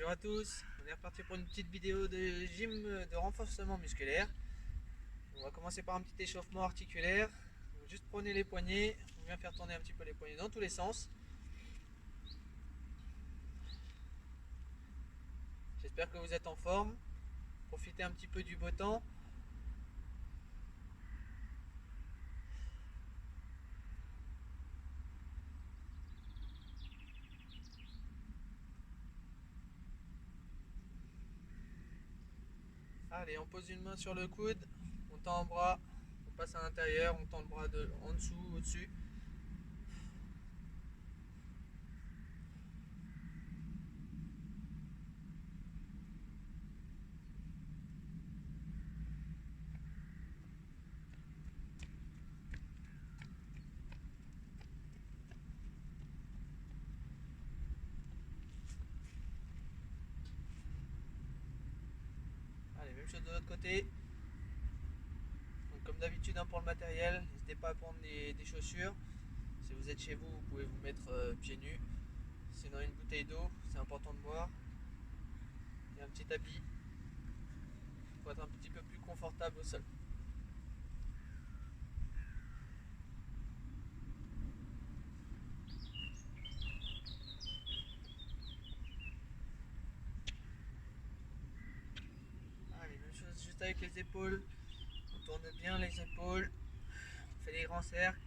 Bonjour à tous, on est reparti pour une petite vidéo de gym de renforcement musculaire. On va commencer par un petit échauffement articulaire. Donc juste prenez les poignets, on vient faire tourner un petit peu les poignets dans tous les sens. J'espère que vous êtes en forme. Profitez un petit peu du beau temps. Allez, on pose une main sur le coude, on tend un bras, on passe à l'intérieur, on tend le bras en dessous, au-dessus. Allez, même chose de l'autre côté. Donc, comme d'habitude pour le matériel, n'hésitez pas à prendre des chaussures. Si vous êtes chez vous, vous pouvez vous mettre pieds nus. Sinon une bouteille d'eau, c'est important de boire. Et un petit tapis pour être un petit peu plus confortable au sol. Allez, même chose juste avec les épaules. On tourne bien les épaules. On fait des grands cercles.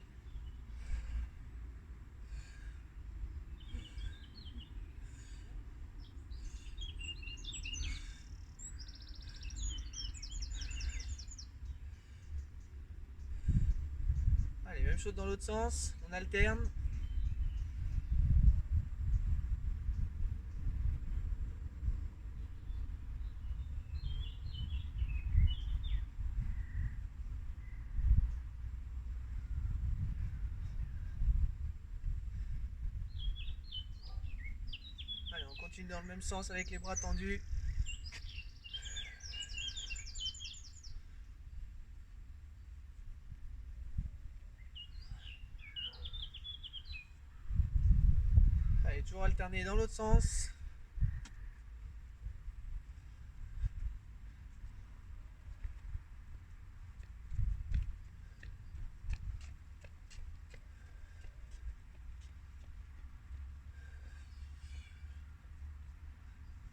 Allez, même chose dans l'autre sens. On alterne. Allez, on continue dans le même sens avec les bras tendus. Allez, toujours alterner dans l'autre sens.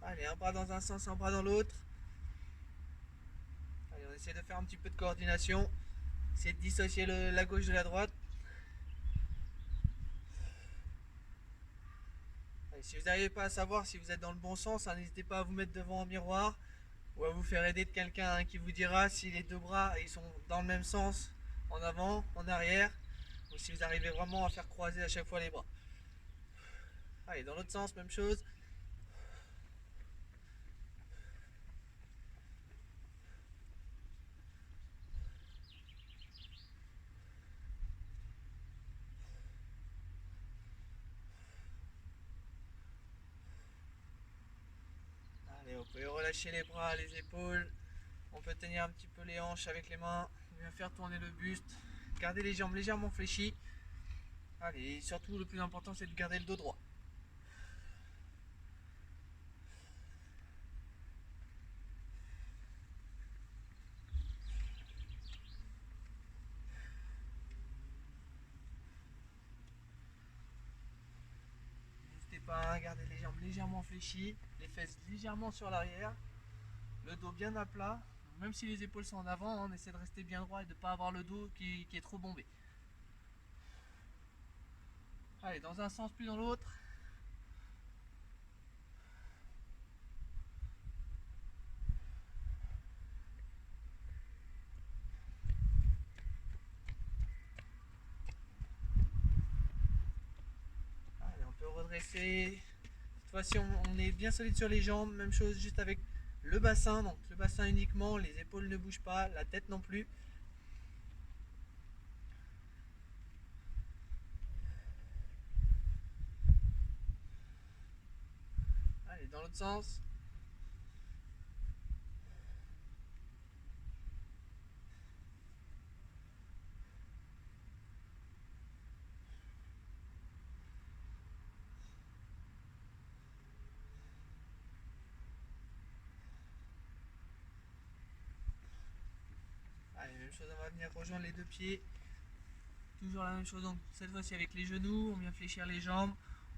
Allez, un bras dans un sens, un bras dans l'autre. Allez, on essaie de faire un petit peu de coordination. Essayez de dissocier la gauche de la droite. Allez, si vous n'arrivez pas à savoir si vous êtes dans le bon sens, hein, n'hésitez pas à vous mettre devant un miroir ou à vous faire aider de quelqu'un qui vous dira si les deux bras ils sont dans le même sens, en avant, en arrière, ou si vous arrivez vraiment à faire croiser à chaque fois les bras. Allez, dans l'autre sens, même chose. Allez, vous pouvez relâcher les bras, les épaules. On peut tenir un petit peu les hanches avec les mains. On vient faire tourner le buste. Gardez les jambes légèrement fléchies. Allez, et surtout le plus important c'est de garder le dos droit. N'hésitez pas à garder les jambes légèrement fléchies, les fesses légèrement sur l'arrière, le dos bien à plat. Même si les épaules sont en avant, on essaie de rester bien droit et de ne pas avoir le dos qui est trop bombé. Allez, dans un sens puis dans l'autre. Allez, on peut redresser. Cette fois-ci, on est bien solide sur les jambes. Même chose juste avec le bassin. Donc le bassin uniquement, les épaules ne bougent pas, la tête non plus. Allez, dans l'autre sens. chose, on va venir rejoindre les deux pieds. Toujours la même chose, donc cette fois-ci avec les genoux, on vient fléchir les jambes.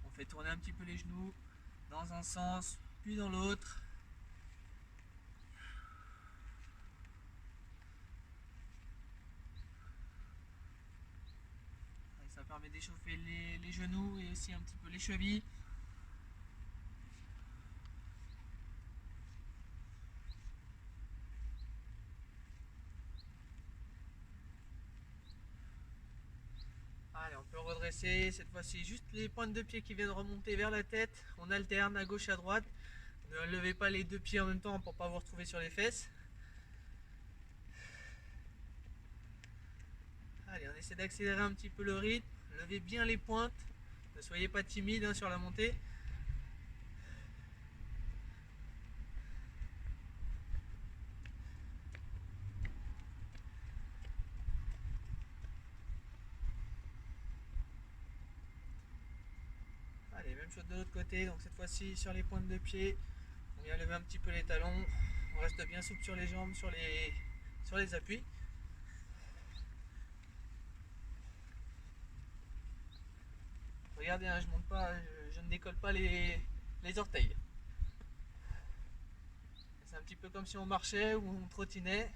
On fait tourner un petit peu les genoux dans un sens, puis dans l'autre. Ça permet d'échauffer les genoux et aussi un petit peu les chevilles. Allez, on peut redresser, cette fois-ci juste les pointes de pied qui viennent remonter vers la tête. On alterne à gauche, à droite. Ne levez pas les deux pieds en même temps pour ne pas vous retrouver sur les fesses. Allez, on essaie d'accélérer un petit peu le rythme. Levez bien les pointes. Ne soyez pas timide hein, sur la montée. Allez, même chose de l'autre côté. Donc cette fois-ci sur les pointes de pied. On vient lever un petit peu les talons. On reste bien souple sur les jambes, sur les appuis. Regardez, hein, je monte pas, je ne décolle pas les orteils. C'est un petit peu comme si on marchait ou on trottinait.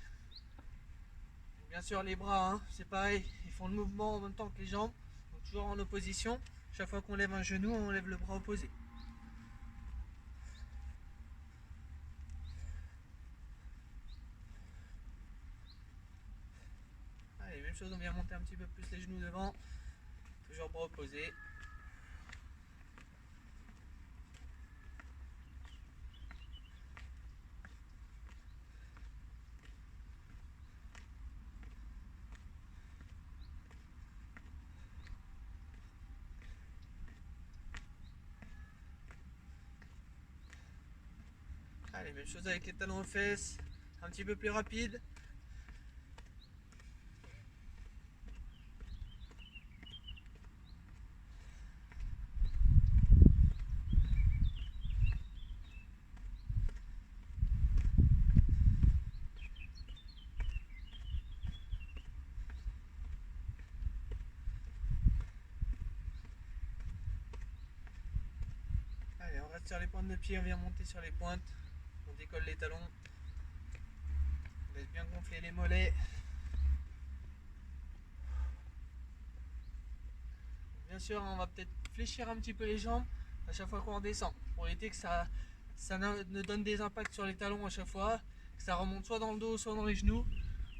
Bien sûr les bras, hein, c'est pareil, ils font le mouvement en même temps que les jambes, donc toujours en opposition. Chaque fois qu'on lève un genou, on lève le bras opposé. Allez, même chose, on vient monter un petit peu plus les genoux devant, toujours bras opposés. Allez, même chose avec les talons aux fesses, un petit peu plus rapide. Allez, on reste sur les pointes de pied, on vient monter sur les pointes. On décolle les talons. On laisse bien gonfler les mollets. Bien sûr, on va peut-être fléchir un petit peu les jambes à chaque fois qu'on redescend pour éviter que ça ne donne des impacts sur les talons à chaque fois, que ça remonte soit dans le dos, soit dans les genoux.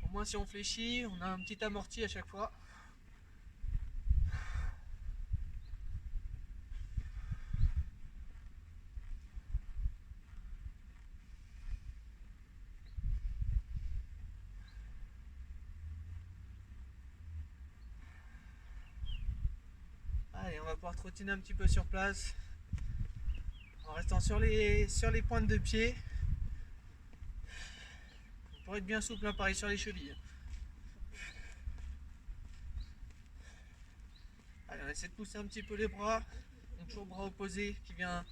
Au moins, si on fléchit, on a un petit amorti à chaque fois. Allez, on va pouvoir trottiner un petit peu sur place en restant sur les pointes de pied. Pour être bien souple, hein, pareil sur les chevilles. Allez, on essaie de pousser un petit peu les bras. Donc toujours bras opposé qui vient,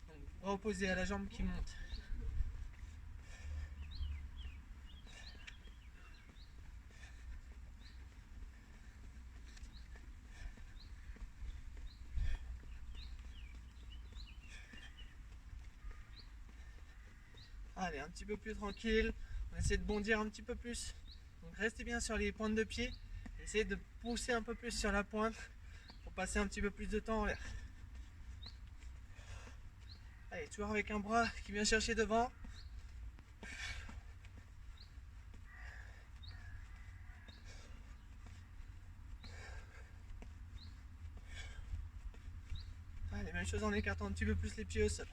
donc bras opposé à la jambe qui monte. Allez, un petit peu plus tranquille. On essaie de bondir un petit peu plus. Donc restez bien sur les pointes de pied. Essayez de pousser un peu plus sur la pointe pour passer un petit peu plus de temps en l'air. Allez, toujours avec un bras qui vient chercher devant. Allez, même chose en écartant un petit peu plus les pieds au sol.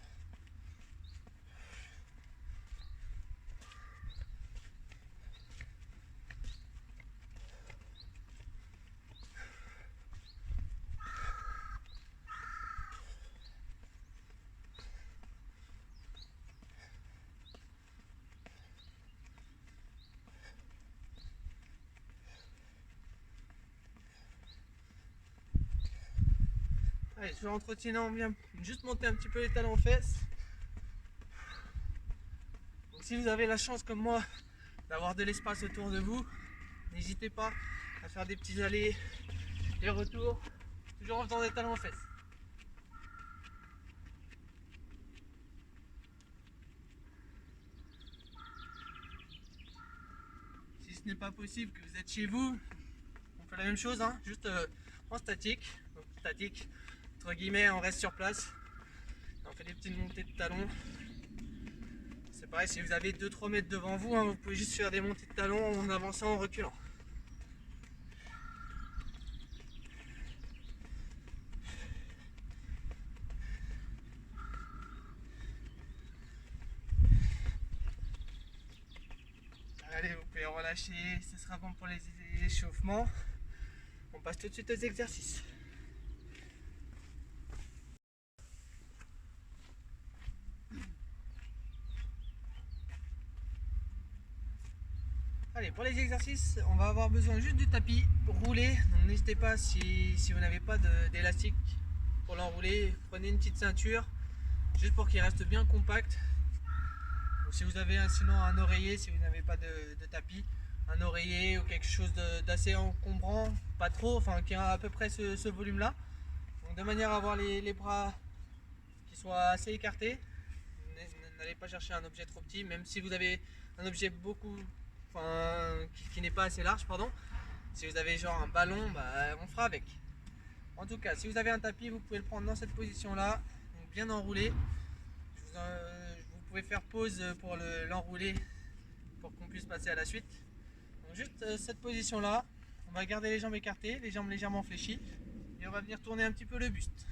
Allez, toujours en trottinant, on vient juste monter un petit peu les talons aux fesses. Donc si vous avez la chance comme moi d'avoir de l'espace autour de vous, N'hésitez pas à faire des petits allers et retours, toujours en faisant des talons aux fesses. Si ce n'est pas possible, que vous êtes chez vous, on fait la même chose, hein, juste en statique. Donc, statique, entre guillemets, on reste sur place. On fait des petites montées de talons. C'est pareil, si vous avez 2-3 mètres devant vous, hein, vous pouvez juste faire des montées de talons en avançant, en reculant. Allez, vous pouvez relâcher, ce sera bon pour les échauffements. On passe tout de suite aux exercices. Allez, pour les exercices, on va avoir besoin juste du tapis roulé. Donc n'hésitez pas, si vous n'avez pas d'élastique pour l'enrouler, prenez une petite ceinture, juste pour qu'il reste bien compact. Ou si vous avez sinon un oreiller, si vous n'avez pas de tapis, un oreiller ou quelque chose d'assez encombrant, pas trop, enfin qui a à peu près ce volume-là. Donc de manière à avoir les bras qui soient assez écartés. N'allez pas chercher un objet trop petit, même si vous avez un objet qui n'est pas assez large, pardon. Si vous avez genre un ballon, bah, on fera avec. En tout cas, si vous avez un tapis, vous pouvez le prendre dans cette position-là, donc bien enroulé. Vous pouvez faire pause pour l'enrouler pour qu'on puisse passer à la suite. Donc juste cette position-là, on va garder les jambes écartées, les jambes légèrement fléchies, et on va venir tourner un petit peu le buste.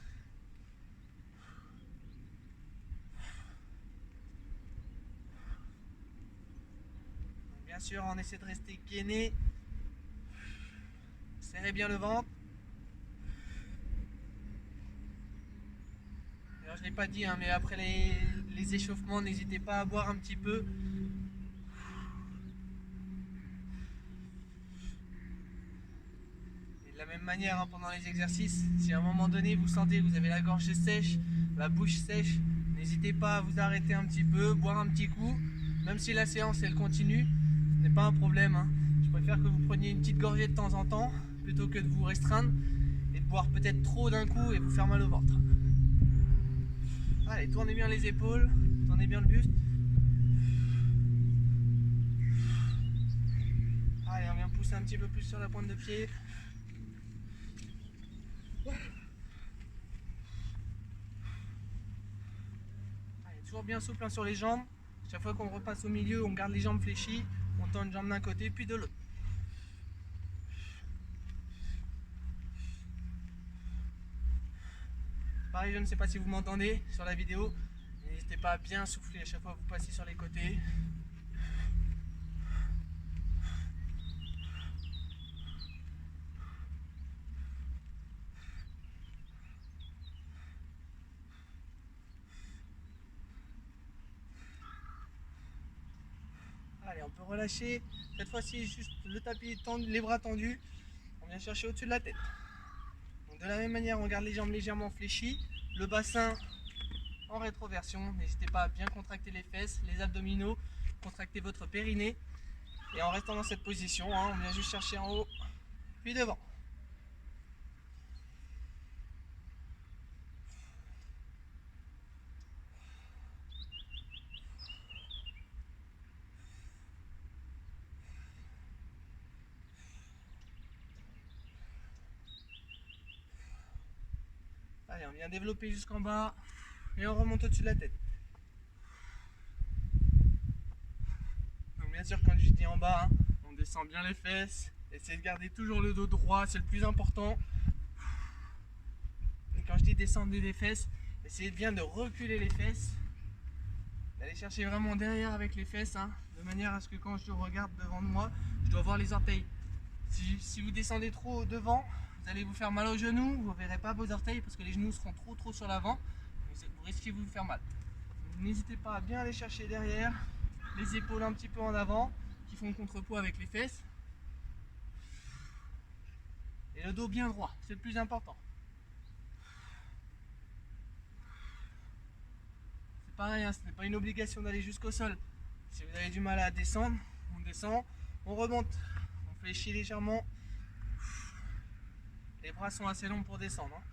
Bien sûr, on essaie de rester gainé. Serrez bien le ventre. D'ailleurs, je ne l'ai pas dit, hein, mais après les échauffements, n'hésitez pas à boire un petit peu. Et de la même manière, hein, pendant les exercices, si à un moment donné vous sentez que vous avez la gorge sèche, la bouche sèche, n'hésitez pas à vous arrêter un petit peu, boire un petit coup. Même si la séance elle continue, ce n'est pas un problème, hein. Je préfère que vous preniez une petite gorgée de temps en temps plutôt que de vous restreindre et de boire peut-être trop d'un coup et vous faire mal au ventre. Allez, tournez bien les épaules, tournez bien le buste. Allez, on vient pousser un petit peu plus sur la pointe de pied. Allez, toujours bien souple, hein, sur les jambes. Chaque fois qu'on repasse au milieu, on garde les jambes fléchies, on tend une jambe d'un côté puis de l'autre. Pareil, je ne sais pas si vous m'entendez sur la vidéo. N'hésitez pas à bien souffler à chaque fois que vous passez sur les côtés. Allez, on peut relâcher. Cette fois-ci, juste le tapis tendu, les bras tendus. On vient chercher au-dessus de la tête. Donc, de la même manière, on garde les jambes légèrement fléchies. Le bassin en rétroversion. N'hésitez pas à bien contracter les fesses, les abdominaux, contracter votre périnée. Et en restant dans cette position, hein, on vient juste chercher en haut, puis devant. Allez, on vient développer jusqu'en bas et on remonte au-dessus de la tête. Donc bien sûr, quand je dis en bas, hein, on descend bien les fesses. Essayez de garder toujours le dos droit, c'est le plus important. Et quand je dis descendre les fesses, essayez bien de reculer les fesses, d'aller chercher vraiment derrière avec les fesses, hein, de manière à ce que quand je regarde devant de moi, je dois voir les orteils. Si vous descendez trop devant, vous allez vous faire mal aux genoux, vous ne verrez pas vos orteils parce que les genoux seront trop sur l'avant, vous risquez de vous faire mal. N'hésitez pas à bien aller chercher derrière, les épaules un petit peu en avant, qui font contrepoids avec les fesses. Et le dos bien droit, c'est le plus important. C'est pareil, hein, ce n'est pas une obligation d'aller jusqu'au sol. Si vous avez du mal à descendre, on descend, on remonte. On fléchit légèrement. Les bras sont assez longs pour descendre. Hein.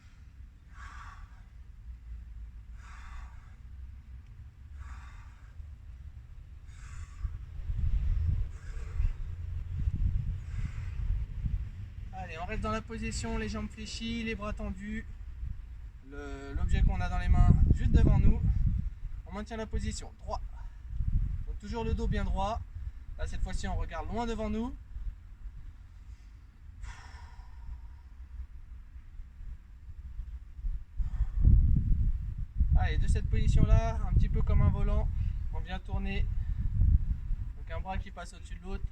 Allez, on reste dans la position, les jambes fléchies, les bras tendus. L'objet qu'on a dans les mains juste devant nous. On maintient la position droit. Donc toujours le dos bien droit. Là, cette fois-ci, on regarde loin devant nous. Allez, de cette position-là, un petit peu comme un volant, on vient tourner. Donc un bras qui passe au-dessus de l'autre.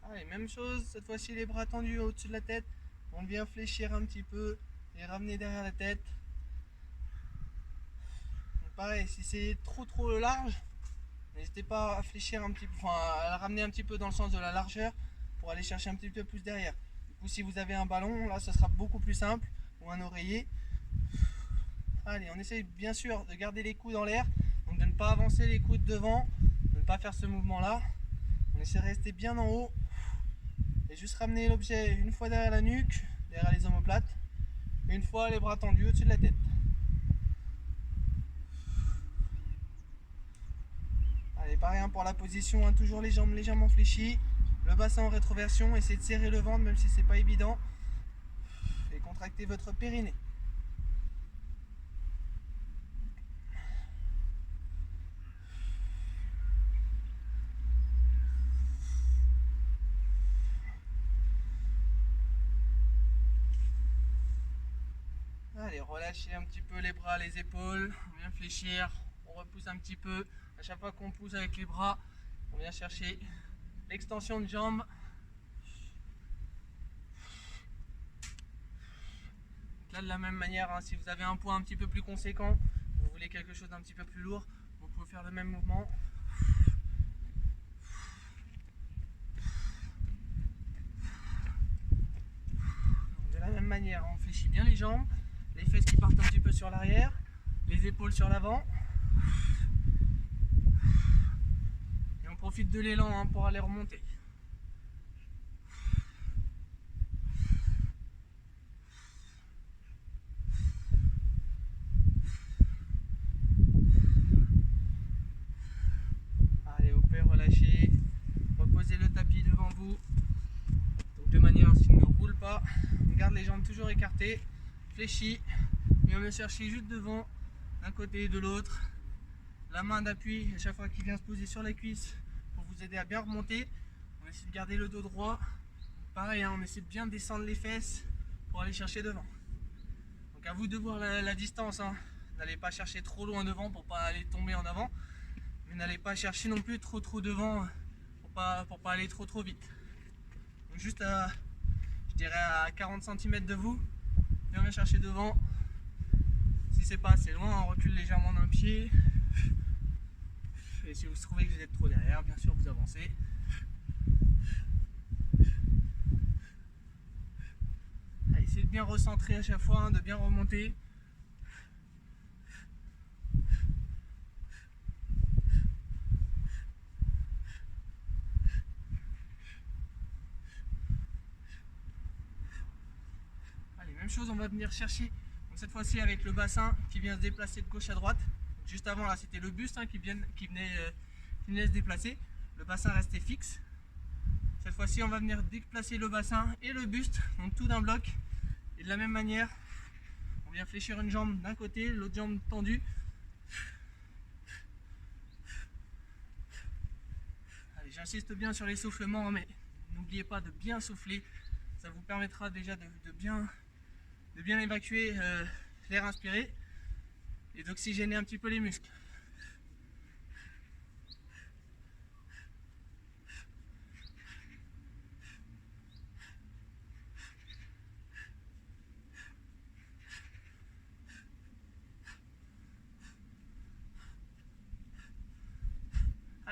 Allez, même chose, cette fois-ci les bras tendus au-dessus de la tête. On vient fléchir un petit peu et ramener derrière la tête. Donc pareil, si c'est trop large, n'hésitez pas à fléchir un petit peu, enfin à la ramener un petit peu dans le sens de la largeur pour aller chercher un petit peu plus derrière. Du coup, si vous avez un ballon, là ce sera beaucoup plus simple, ou un oreiller. Allez, on essaye bien sûr de garder les coudes dans l'air, donc de ne pas avancer les coudes devant, de ne pas faire ce mouvement-là. On essaie de rester bien en haut et juste ramener l'objet une fois derrière la nuque, derrière les omoplates, et une fois les bras tendus au-dessus de la tête. Allez, pareil pour la position, hein, toujours les jambes légèrement fléchies, le bassin en rétroversion, essayez de serrer le ventre même si c'est pas évident, et contractez votre périnée. Allez, relâchez un petit peu les bras, les épaules, on vient fléchir, on repousse un petit peu. À chaque fois qu'on pousse avec les bras, on vient chercher l'extension de jambe. Là, de la même manière, hein, si vous avez un poids un petit peu plus conséquent, vous voulez quelque chose d'un petit peu plus lourd, vous pouvez faire le même mouvement. Donc, de la même manière, on fléchit bien les jambes, les fesses qui partent un petit peu sur l'arrière, les épaules sur l'avant. Et on profite de l'élan, hein, pour aller remonter. Allez, vous pouvez relâcher, reposez le tapis devant vous. Donc de manière à ce qu'il ne roule pas. On garde les jambes toujours écartées, fléchies, et on vient chercher juste devant, d'un côté et de l'autre. La main d'appui à chaque fois qu'il vient se poser sur la cuisse pour vous aider à bien remonter. On essaie de garder le dos droit. Pareil, hein, on essaie de bien descendre les fesses pour aller chercher devant. Donc à vous de voir la distance. Hein. N'allez pas chercher trop loin devant pour pas aller tomber en avant. Mais n'allez pas chercher non plus trop devant pour pas aller trop vite. Donc juste à, je dirais à 40 cm de vous, bien bien chercher devant. Si c'est pas assez loin, on recule légèrement d'un pied. Et si vous trouvez que vous êtes trop derrière, bien sûr vous avancez. Allez, essayez de bien recentrer à chaque fois, hein, de bien remonter. Allez, même chose, on va venir chercher. Donc cette fois-ci avec le bassin qui vient se déplacer de gauche à droite. Donc juste avant là c'était le buste, hein, qui venait se déplacer. Le bassin restait fixe. Cette fois-ci on va venir déplacer le bassin et le buste, donc tout d'un bloc. Et de la même manière, on vient fléchir une jambe d'un côté, l'autre jambe tendue. Allez, j'insiste bien sur l'essoufflement, mais n'oubliez pas de bien souffler. Ça vous permettra déjà de bien évacuer l'air inspiré et d'oxygéner un petit peu les muscles.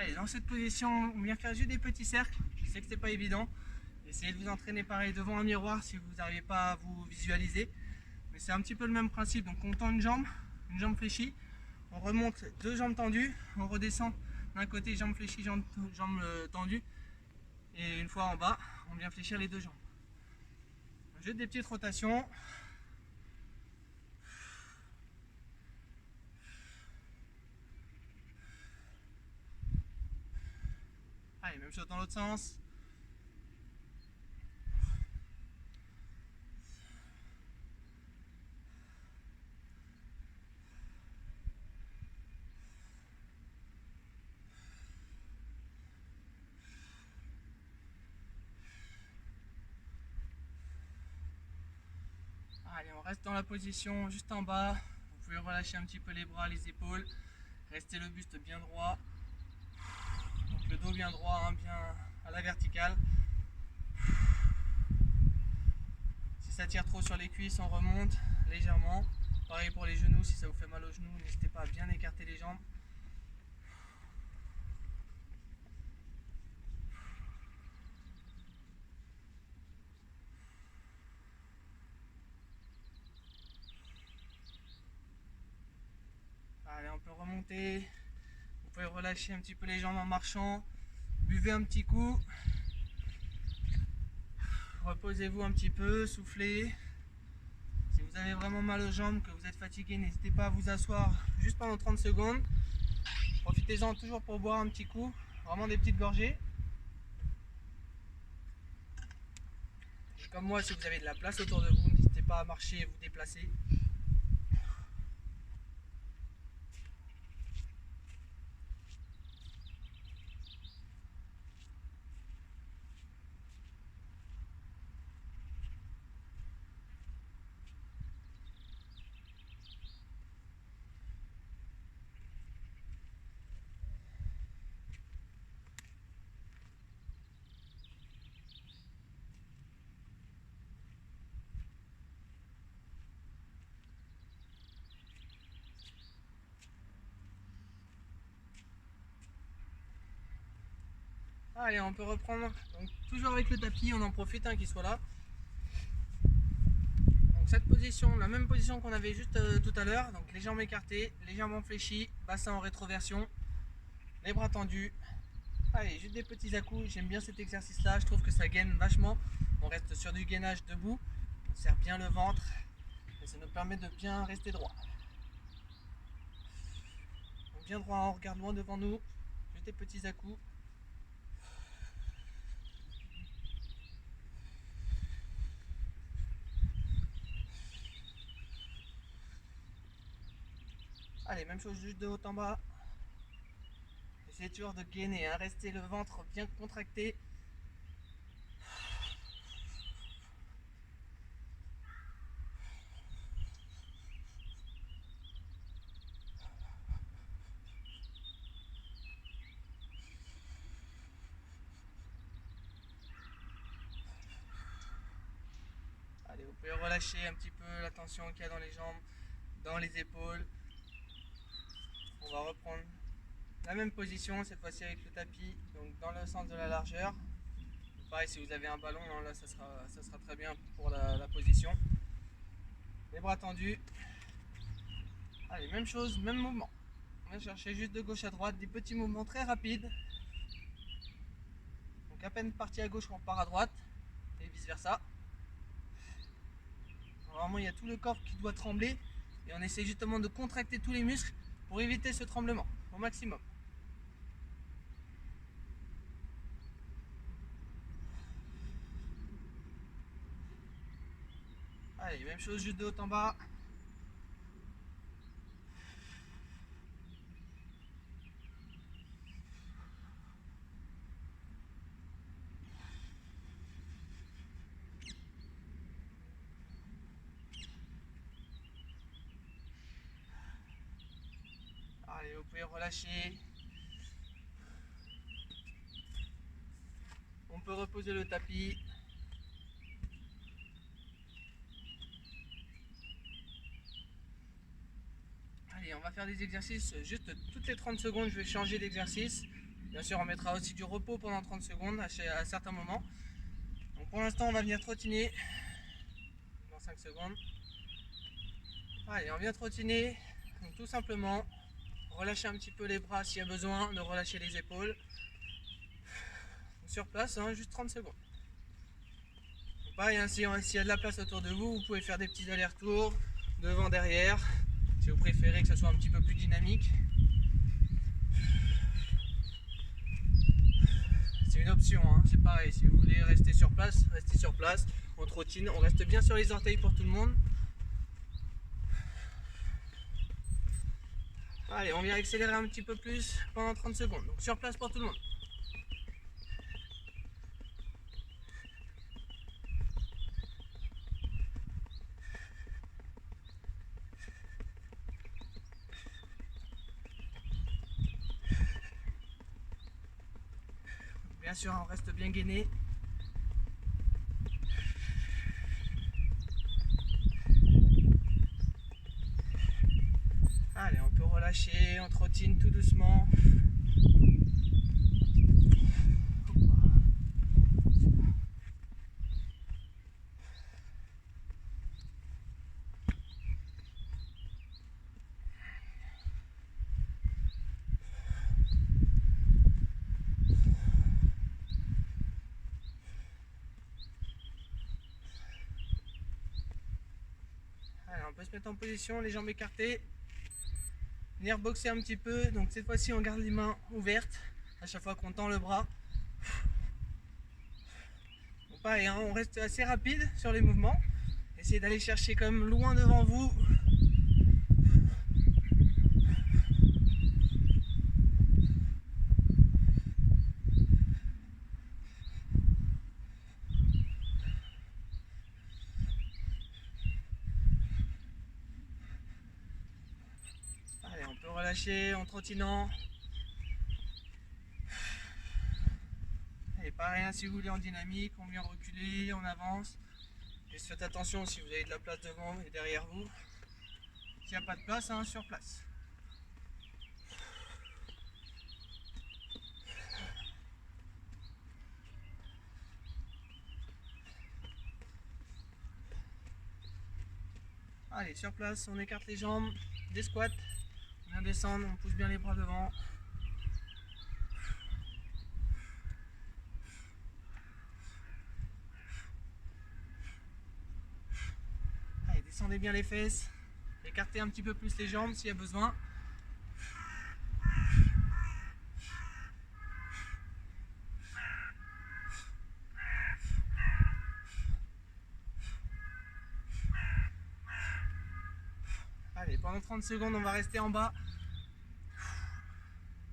Allez, dans cette position, on vient faire juste des petits cercles. Je sais que c'est pas évident. Essayez de vous entraîner pareil devant un miroir si vous n'arrivez pas à vous visualiser. Mais c'est un petit peu le même principe. Donc on tend une jambe fléchie. On remonte deux jambes tendues. On redescend d'un côté, jambe fléchie, jambe tendue. Et une fois en bas, on vient fléchir les deux jambes. Juste des petites rotations. Allez, même chose dans l'autre sens. Allez, on reste dans la position juste en bas. Vous pouvez relâcher un petit peu les bras, les épaules. Restez le buste bien droit. Donc le dos bien droit, hein, bien à la verticale. Si ça tire trop sur les cuisses, on remonte légèrement. Pareil pour les genoux, si ça vous fait mal aux genoux, n'hésitez pas à bien écarter les jambes. Allez, on peut remonter. Vous pouvez relâcher un petit peu les jambes en marchant. Buvez un petit coup. Reposez-vous un petit peu, soufflez. Si vous avez vraiment mal aux jambes, que vous êtes fatigué, n'hésitez pas à vous asseoir juste pendant 30 secondes. Profitez-en toujours pour boire un petit coup, vraiment des petites gorgées. Et comme moi, si vous avez de la place autour de vous, n'hésitez pas à marcher et vous déplacer. Allez, on peut reprendre. Donc, toujours avec le tapis, on en profite qu'il soit là. Donc cette position, la même position qu'on avait juste tout à l'heure. Donc les jambes écartées, légèrement fléchies, bassin en rétroversion, les bras tendus. Allez, juste des petits à-coups. J'aime bien cet exercice-là. Je trouve que ça gaine vachement. On reste sur du gainage debout. On serre bien le ventre. Et ça nous permet de bien rester droit. Donc bien droit, on regarde loin devant nous. Juste des petits à-coups. Allez, même chose juste de haut en bas. Essayez toujours de gainer, hein. Restez le ventre bien contracté. Allez, vous pouvez relâcher un petit peu la tension qu'il y a dans les jambes, dans les épaules. On va reprendre la même position, cette fois-ci avec le tapis, donc dans le sens de la largeur. Pareil, si vous avez un ballon, là ça sera très bien pour la position. Les bras tendus. Allez, même chose, même mouvement. On va chercher juste de gauche à droite, des petits mouvements très rapides. Donc à peine parti à gauche, on part à droite, et vice versa. Normalement, il y a tout le corps qui doit trembler, et on essaie justement de contracter tous les muscles pour éviter ce tremblement au maximum. Allez, même chose juste de haut en bas. Allez, vous pouvez relâcher. On peut reposer le tapis. Allez, on va faire des exercices juste toutes les 30 secondes. Je vais changer d'exercice. Bien sûr, on mettra aussi du repos pendant 30 secondes à certains moments. Donc pour l'instant, on va venir trottiner dans 5 secondes. Allez, on vient trottiner. Donc tout simplement, relâcher un petit peu les bras s'il y a besoin, de relâcher les épaules. Donc sur place, hein, juste 30 secondes. Donc pareil, hein, s'il y a de la place autour de vous, vous pouvez faire des petits allers-retours, devant, derrière, si vous préférez que ce soit un petit peu plus dynamique. C'est une option, hein. C'est pareil, si vous voulez rester sur place, restez sur place, on trottine, on reste bien sur les orteils pour tout le monde. Allez, on vient accélérer un petit peu plus pendant 30 secondes, donc sur place pour tout le monde. Bien sûr, on reste bien gainé. Allez, on peut relâcher, on trottine tout doucement. Allez, on peut se mettre en position, les jambes écartées. Venir boxer un petit peu, donc cette fois-ci on garde les mains ouvertes à chaque fois qu'on tend le bras. Bon, pareil, hein, on reste assez rapide sur les mouvements. Essayez d'aller chercher quand même loin devant vous. Allez, on peut relâcher en trottinant. Et pareil, hein, si vous voulez en dynamique, on vient reculer, on avance. Juste faites attention si vous avez de la place devant et derrière vous. S'il n'y a pas de place, hein, sur place. Allez, sur place, on écarte les jambes, des squats. On vient descendre, on pousse bien les bras devant. Allez, descendez bien les fesses. Écartez un petit peu plus les jambes s'il y a besoin. Allez, pendant 30 secondes, on va rester en bas.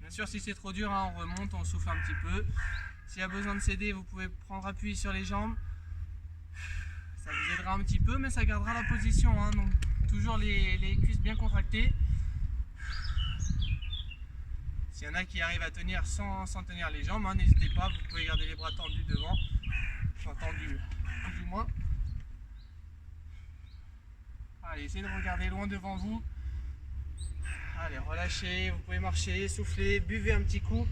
Bien sûr, si c'est trop dur, hein, on remonte, on souffle un petit peu. S'il y a besoin de s'aider, vous pouvez prendre appui sur les jambes. Ça vous aidera un petit peu, mais ça gardera la position. Hein, donc toujours les cuisses bien contractées. S'il y en a qui arrivent à tenir sans tenir les jambes, hein, n'hésitez pas, vous pouvez garder les bras tendus devant. Enfin tendus, plus ou moins. Allez, essayez de regarder loin devant vous. Allez, relâchez, vous pouvez marcher, souffler, buvez un petit coup.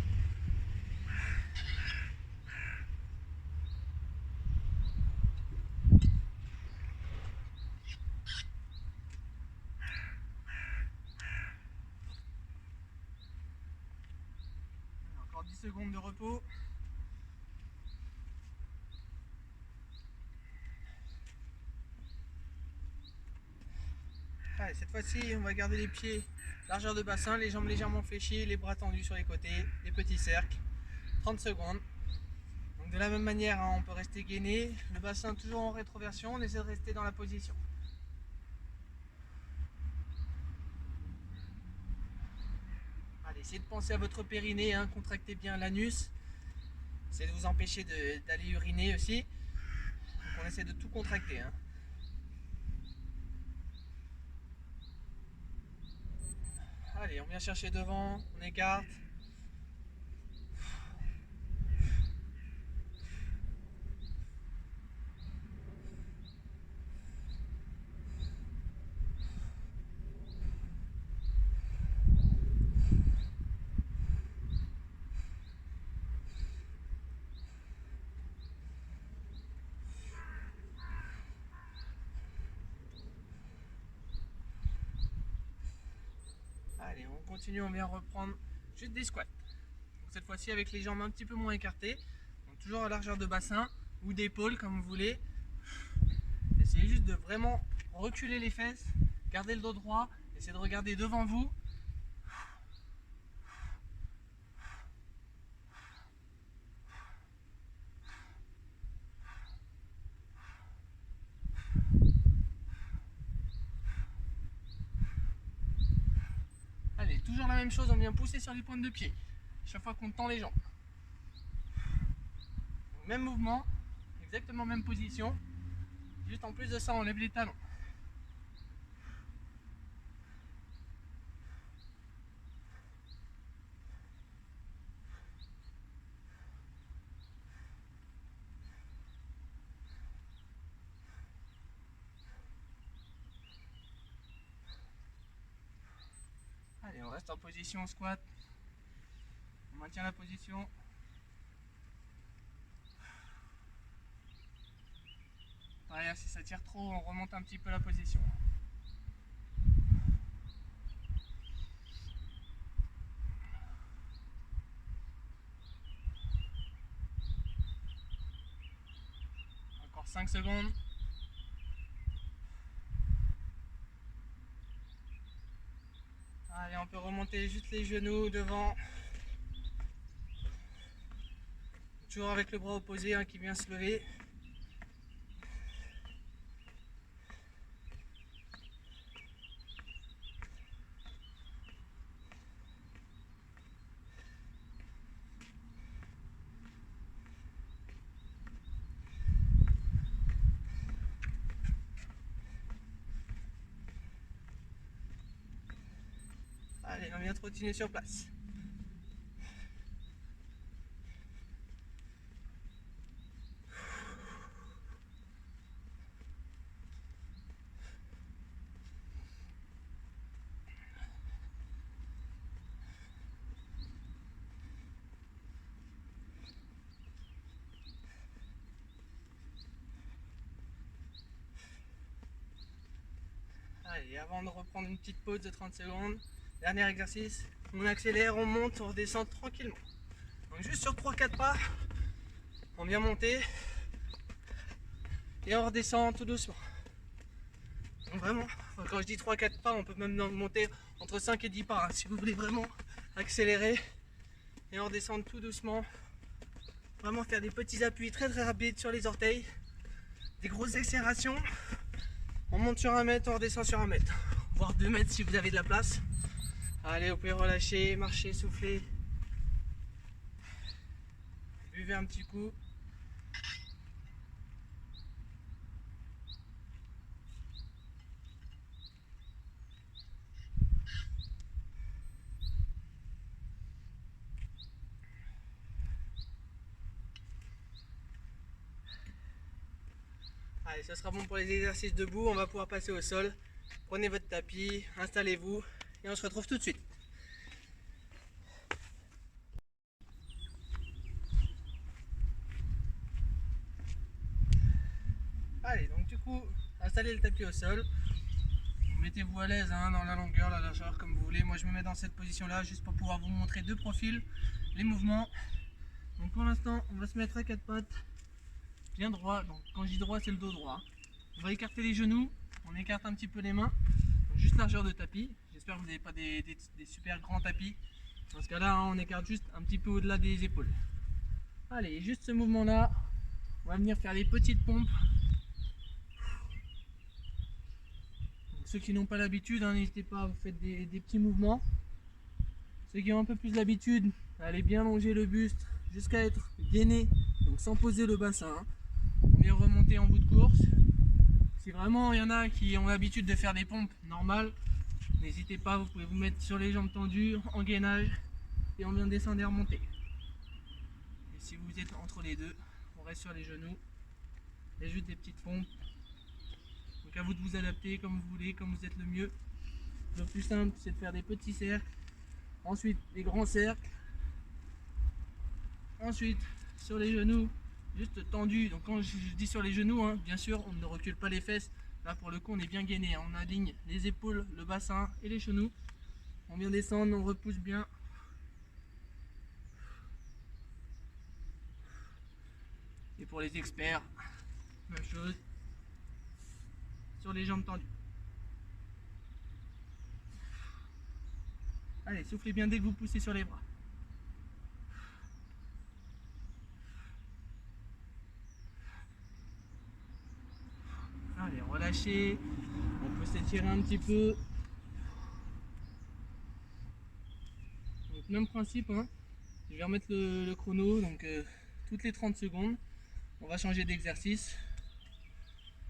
Encore 10 secondes de repos. Allez, cette fois-ci, on va garder les pieds largeur de bassin, les jambes légèrement fléchies, les bras tendus sur les côtés, les petits cercles. 30 secondes. Donc de la même manière, hein, on peut rester gainé, le bassin toujours en rétroversion, on essaie de rester dans la position. Allez, essayez de penser à votre périnée, hein, contractez bien l'anus. Essayez de vous empêcher d'aller uriner aussi. Donc on essaie de tout contracter. Hein. Allez, on vient chercher devant, on écarte. continue, on vient reprendre juste des squats. Donc cette fois-ci avec les jambes un petit peu moins écartées, donc toujours à largeur de bassin ou d'épaule comme vous voulez. Essayez juste de vraiment reculer les fesses, garder le dos droit, essayez de regarder devant vous. Allez, toujours la même chose, on vient pousser sur les pointes de pied, chaque fois qu'on tend les jambes. Donc, même mouvement, exactement même position, juste en plus de ça on lève les talons. Allez, on reste en position squat, on maintient la position. Pareil, si ça tire trop, on remonte un petit peu la position. Encore 5 secondes. Allez, on peut remonter juste les genoux devant. Toujours avec le bras opposé qui vient se lever. Allez, on vient trottiner sur place. Allez, avant de reprendre une petite pause de 30 secondes, dernier exercice, on accélère, on monte, on redescend tranquillement. Donc juste sur 3-4 pas, on vient monter et on redescend tout doucement. Donc vraiment, quand je dis 3-4 pas, on peut même monter entre 5 et 10 pas, si vous voulez vraiment accélérer et on redescend tout doucement. Vraiment faire des petits appuis très rapides sur les orteils, des grosses accélérations. On monte sur 1 mètre, on redescend sur 1 mètre, voire 2 mètres si vous avez de la place. Allez, vous pouvez relâcher, marcher, souffler. Buvez un petit coup. Allez, ce sera bon pour les exercices debout, on va pouvoir passer au sol. Prenez votre tapis, installez-vous et on se retrouve tout de suite. Allez, donc du coup, installez le tapis au sol. Mettez-vous à l'aise dans la longueur, la largeur, comme vous voulez. Moi, je me mets dans cette position-là juste pour pouvoir vous montrer de profil les mouvements. Donc pour l'instant, on va se mettre à 4 pattes, bien droit. Donc quand je dis droit, c'est le dos droit. On va écarter les genoux, on écarte un petit peu les mains. Donc, juste largeur de tapis. J'espère que vous n'avez pas des super grands tapis. Dans ce cas-là, on écarte juste un petit peu au-delà des épaules. Allez, juste ce mouvement-là, on va venir faire des petites pompes. Donc, ceux qui n'ont pas l'habitude, n'hésitez pas, vous faites des petits mouvements. Ceux qui ont un peu plus l'habitude, allez bien longer le buste jusqu'à être gainé, donc sans poser le bassin. On vient remonter en bout de course. Si vraiment il y en a qui ont l'habitude de faire des pompes normales, n'hésitez pas, vous pouvez vous mettre sur les jambes tendues, en gainage, et on vient descendre et remonter. Et si vous êtes entre les deux, on reste sur les genoux, et juste des petites pompes. Donc à vous de vous adapter comme vous voulez, comme vous êtes le mieux. Le plus simple, c'est de faire des petits cercles, ensuite des grands cercles, ensuite sur les genoux, juste tendu. Donc quand je dis sur les genoux, bien sûr, on ne recule pas les fesses. Là pour le coup, on est bien gainé. On aligne les épaules, le bassin et les genoux. On vient descendre, on repousse bien. Et pour les experts, même chose. Sur les jambes tendues. Allez, soufflez bien dès que vous poussez sur les bras. Allez, relâchez. On peut s'étirer un petit peu. Donc, même principe, hein. Je vais remettre le chrono, donc toutes les 30 secondes. On va changer d'exercice.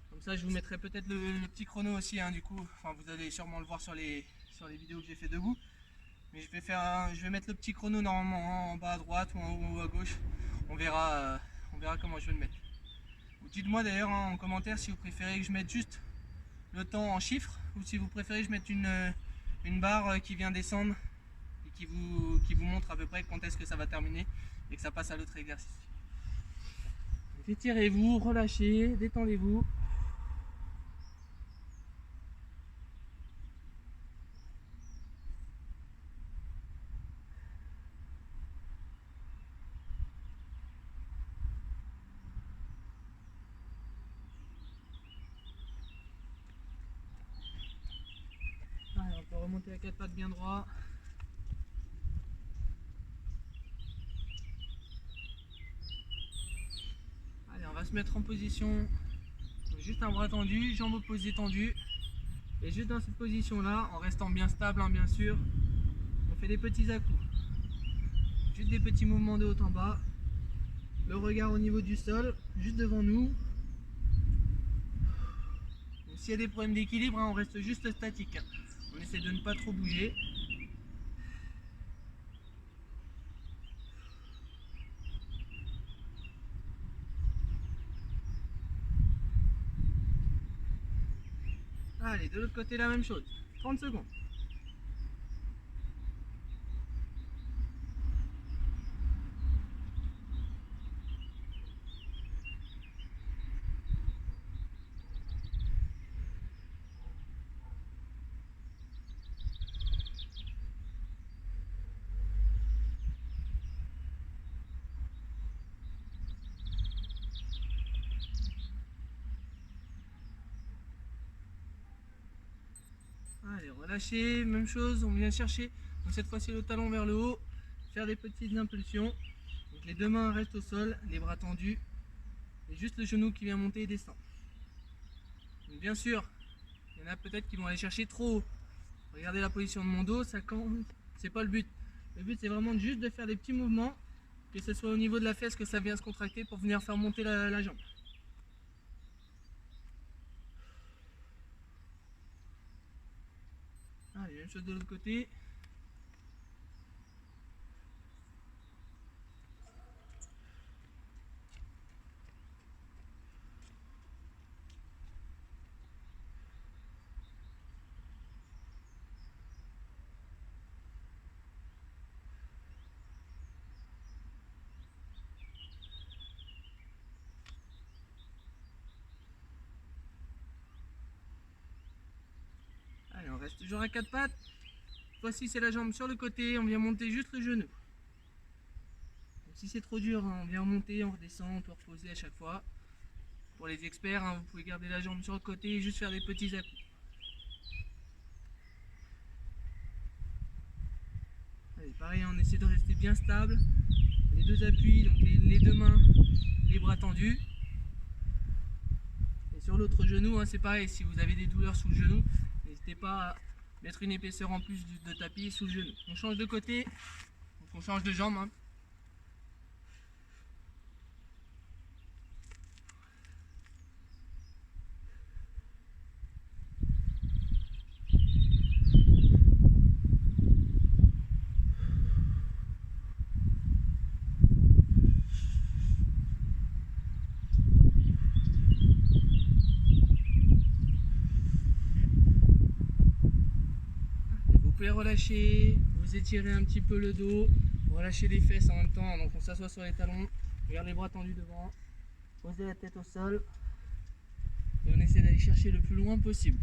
Comme ça, je vous mettrai peut-être le petit chrono aussi, hein, du coup. Enfin, vous allez sûrement le voir sur les vidéos que j'ai fait debout. Mais je vais mettre le petit chrono normalement en bas à droite ou en haut ou à gauche. On verra comment je vais le mettre. Dites-moi d'ailleurs en commentaire si vous préférez que je mette juste le temps en chiffres ou si vous préférez que je mette une barre qui vient descendre et qui vous montre à peu près quand est-ce que ça va terminer et que ça passe à l'autre exercice. Étirez-vous, relâchez, détendez-vous. Allez, on peut remonter à quatre pattes bien droit. Allez, on va se mettre en position. Juste un bras tendu, jambes opposées tendues. Et juste dans cette position là, en restant bien stable, hein, bien sûr, on fait des petits à-coups. Juste des petits mouvements de haut en bas. Le regard au niveau du sol, juste devant nous. S'il y a des problèmes d'équilibre, hein, on reste juste statique. On essaie de ne pas trop bouger. Allez, de l'autre côté la même chose. 30 secondes. Allez, relâchez, même chose, on vient chercher, donc cette fois-ci le talon vers le haut, faire des petites impulsions. Donc les deux mains restent au sol, les bras tendus, et juste le genou qui vient monter et descendre. Donc bien sûr, il y en a peut-être qui vont aller chercher trop haut. Regardez la position de mon dos, ça compte, c'est pas le but. Le but c'est vraiment juste de faire des petits mouvements, que ce soit au niveau de la fesse que ça vient se contracter pour venir faire monter la jambe. Allez, même chose de l'autre côté. Allez, on reste toujours à quatre pattes. Cette fois-ci, c'est la jambe sur le côté, on vient monter juste le genou. Donc, si c'est trop dur, hein, on vient remonter, on redescend, on peut reposer à chaque fois. Pour les experts, hein, vous pouvez garder la jambe sur le côté et juste faire des petits à-coups. Allez, pareil, on essaie de rester bien stable. Les deux appuis, donc les deux mains, les bras tendus. Et sur l'autre genou, hein, c'est pareil, si vous avez des douleurs sous le genou, n'hésitez pas à mettre une épaisseur en plus de tapis sous le genou. On change de côté, donc on change de jambe. Hein. Vous pouvez relâcher, vous étirez un petit peu le dos, relâchez les fesses en même temps, donc on s'assoit sur les talons, on garde les bras tendus devant, posez la tête au sol et on essaie d'aller chercher le plus loin possible.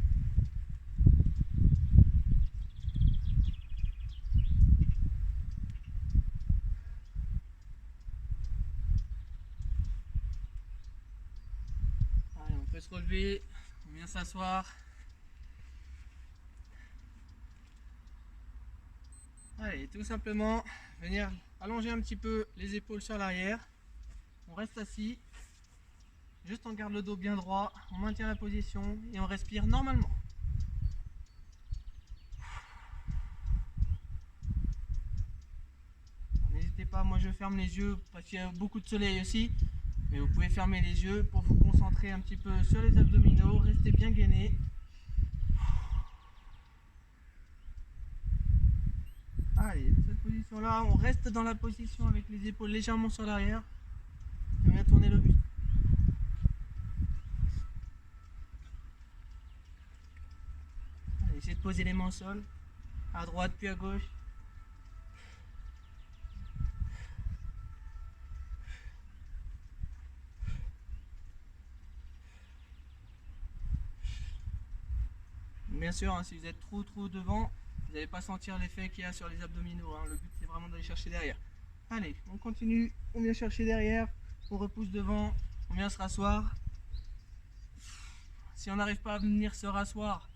peut se relever, on vient s'asseoir. Allez, tout simplement, venir allonger un petit peu les épaules sur l'arrière. On reste assis, juste on garde le dos bien droit, on maintient la position et on respire normalement. N'hésitez pas, moi je ferme les yeux parce qu'il y a beaucoup de soleil aussi. Mais vous pouvez fermer les yeux pour vous concentrer un petit peu sur les abdominaux, restez bien gainé. Allez, dans cette position là, on reste dans la position avec les épaules légèrement sur l'arrière. On vient tourner le buste. Allez, essayez de poser les mains au sol, à droite puis à gauche. Bien sûr, hein, si vous êtes trop devant, vous n'allez pas sentir l'effet qu'il y a sur les abdominaux. Hein. Le but c'est vraiment d'aller chercher derrière. Allez, on continue, on vient chercher derrière, on repousse devant, on vient se rasseoir. Si on n'arrive pas à venir se rasseoir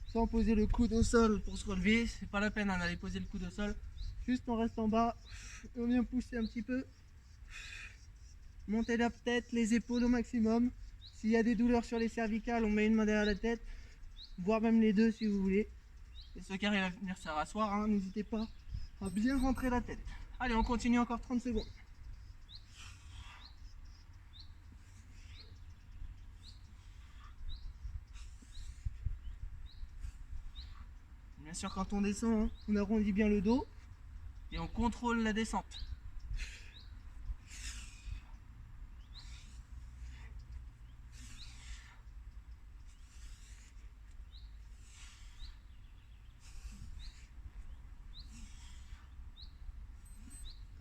sans poser le coude au sol pour se relever, c'est pas la peine d'aller poser le coude au sol. Juste on reste en bas, on vient pousser un petit peu. Montez la tête, les épaules au maximum. S'il y a des douleurs sur les cervicales, on met une main derrière la tête, voire même les deux si vous voulez. Et ceux qui arrivent à venir se rasseoir, hein, n'hésitez pas à bien rentrer la tête. Allez, on continue encore 30 secondes. Bien sûr, quand on descend, hein, on arrondit bien le dos et on contrôle la descente.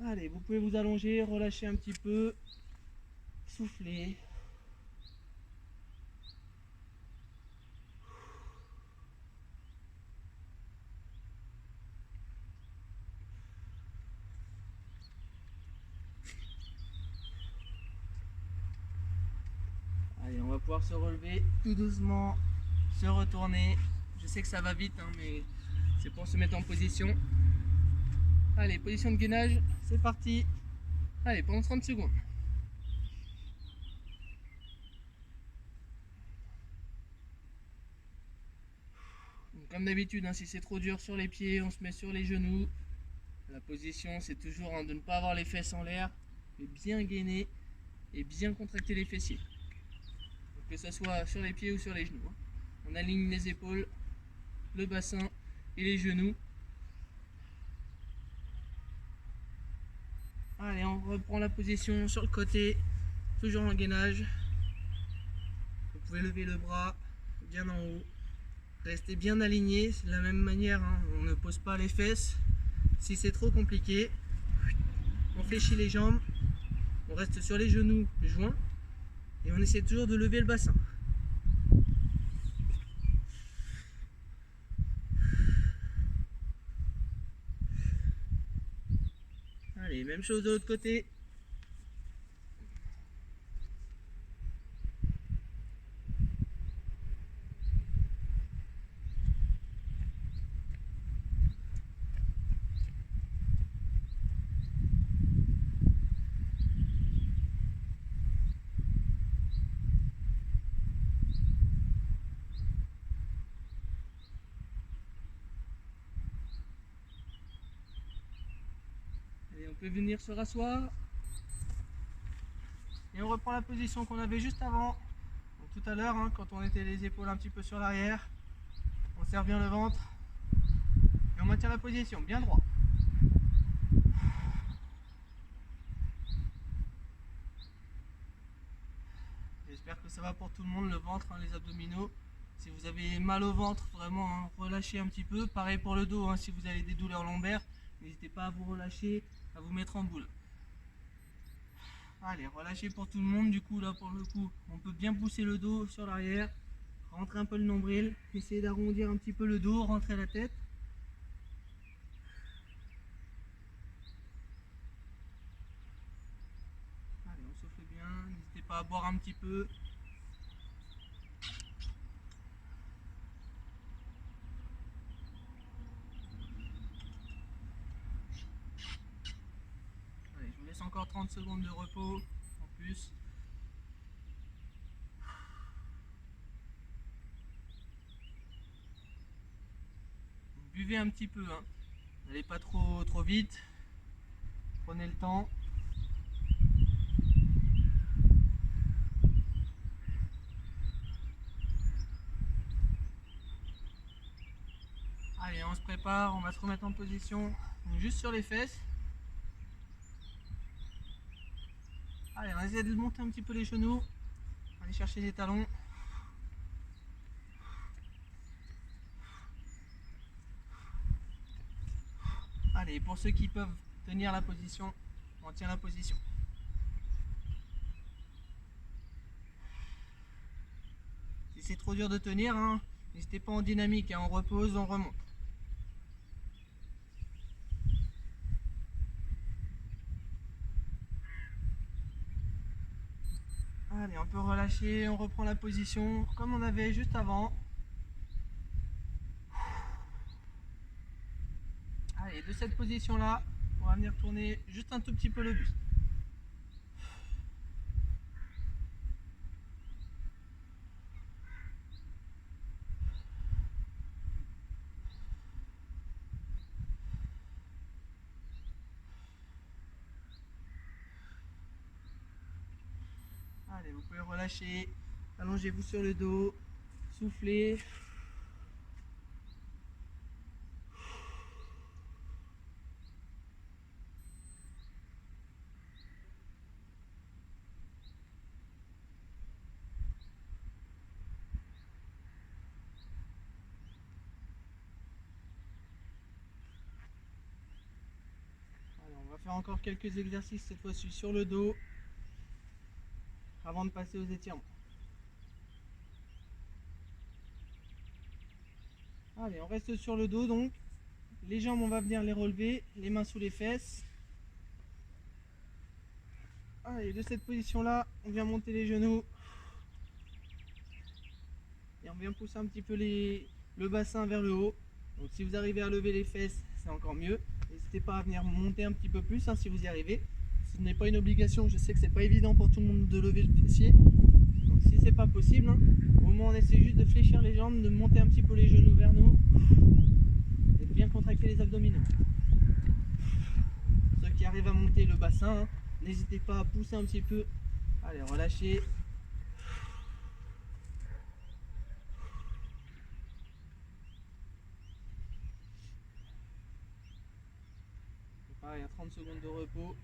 Allez, vous pouvez vous allonger, relâcher un petit peu, souffler. Allez, on va pouvoir se relever tout doucement, se retourner. Je sais que ça va vite, hein, mais c'est pour se mettre en position. Allez, position de gainage, c'est parti. Allez, pendant 30 secondes. Donc, comme d'habitude, hein, si c'est trop dur sur les pieds, on se met sur les genoux. La position, c'est toujours hein, de ne pas avoir les fesses en l'air, mais bien gainer et bien contracter les fessiers. Donc, que ce soit sur les pieds ou sur les genoux. Hein. On aligne les épaules, le bassin et les genoux. Allez, on reprend la position sur le côté, toujours en gainage. Vous pouvez lever le bras bien en haut. Restez bien aligné, c'est de la même manière, hein. On ne pose pas les fesses. Si c'est trop compliqué, on fléchit les jambes, on reste sur les genoux joints et on essaie toujours de lever le bassin. Allez, même chose de l'autre côté. Allez, on peut venir se rasseoir. Et on reprend la position qu'on avait juste avant. Donc, tout à l'heure, hein, quand on était les épaules un petit peu sur l'arrière, on serre bien le ventre et on maintient la position bien droit. J'espère que ça va pour tout le monde, le ventre, hein, les abdominaux. Si vous avez mal au ventre, vraiment hein, relâchez un petit peu. Pareil pour le dos, hein, si vous avez des douleurs lombaires, n'hésitez pas à vous relâcher, à vous mettre en boule. Allez, relâchez pour tout le monde. Du coup, là pour le coup, on peut bien pousser le dos sur l'arrière, rentrer un peu le nombril, essayer d'arrondir un petit peu le dos, rentrer la tête. Allez, on souffle bien, n'hésitez pas à boire un petit peu. 30 secondes de repos en plus. Buvez un petit peu, hein. N'allez pas trop vite. Prenez le temps. Allez, on se prépare, on va se remettre en position. Donc juste sur les fesses. Allez, on va essayer de monter un petit peu les genoux. Allez chercher les talons. Allez, pour ceux qui peuvent tenir la position, on tient la position. Si c'est trop dur de tenir, hein, n'hésitez pas en dynamique, hein, on repose, on remonte. Allez, on peut relâcher, on reprend la position comme on avait juste avant. Allez, de cette position-là, on va venir tourner juste un tout petit peu le buste. Allez, vous pouvez relâcher, allongez-vous sur le dos, soufflez. Allez, on va faire encore quelques exercices cette fois-ci sur le dos avant de passer aux étirements. Allez, on reste sur le dos donc. Les jambes, on va venir les relever, les mains sous les fesses. Allez, de cette position-là, on vient monter les genoux. Et on vient pousser un petit peu le bassin vers le haut. Donc si vous arrivez à lever les fesses, c'est encore mieux. N'hésitez pas à venir monter un petit peu plus hein, si vous y arrivez. Ce n'est pas une obligation, je sais que c'est pas évident pour tout le monde de lever le fessier. Donc si c'est pas possible, hein, au moins on essaie juste de fléchir les jambes, de monter un petit peu les genoux vers nous. Et de bien contracter les abdominaux. Ceux qui arrivent à monter le bassin, hein, n'hésitez pas à pousser un petit peu. Allez, relâchez. Pareil, à 30 secondes de repos.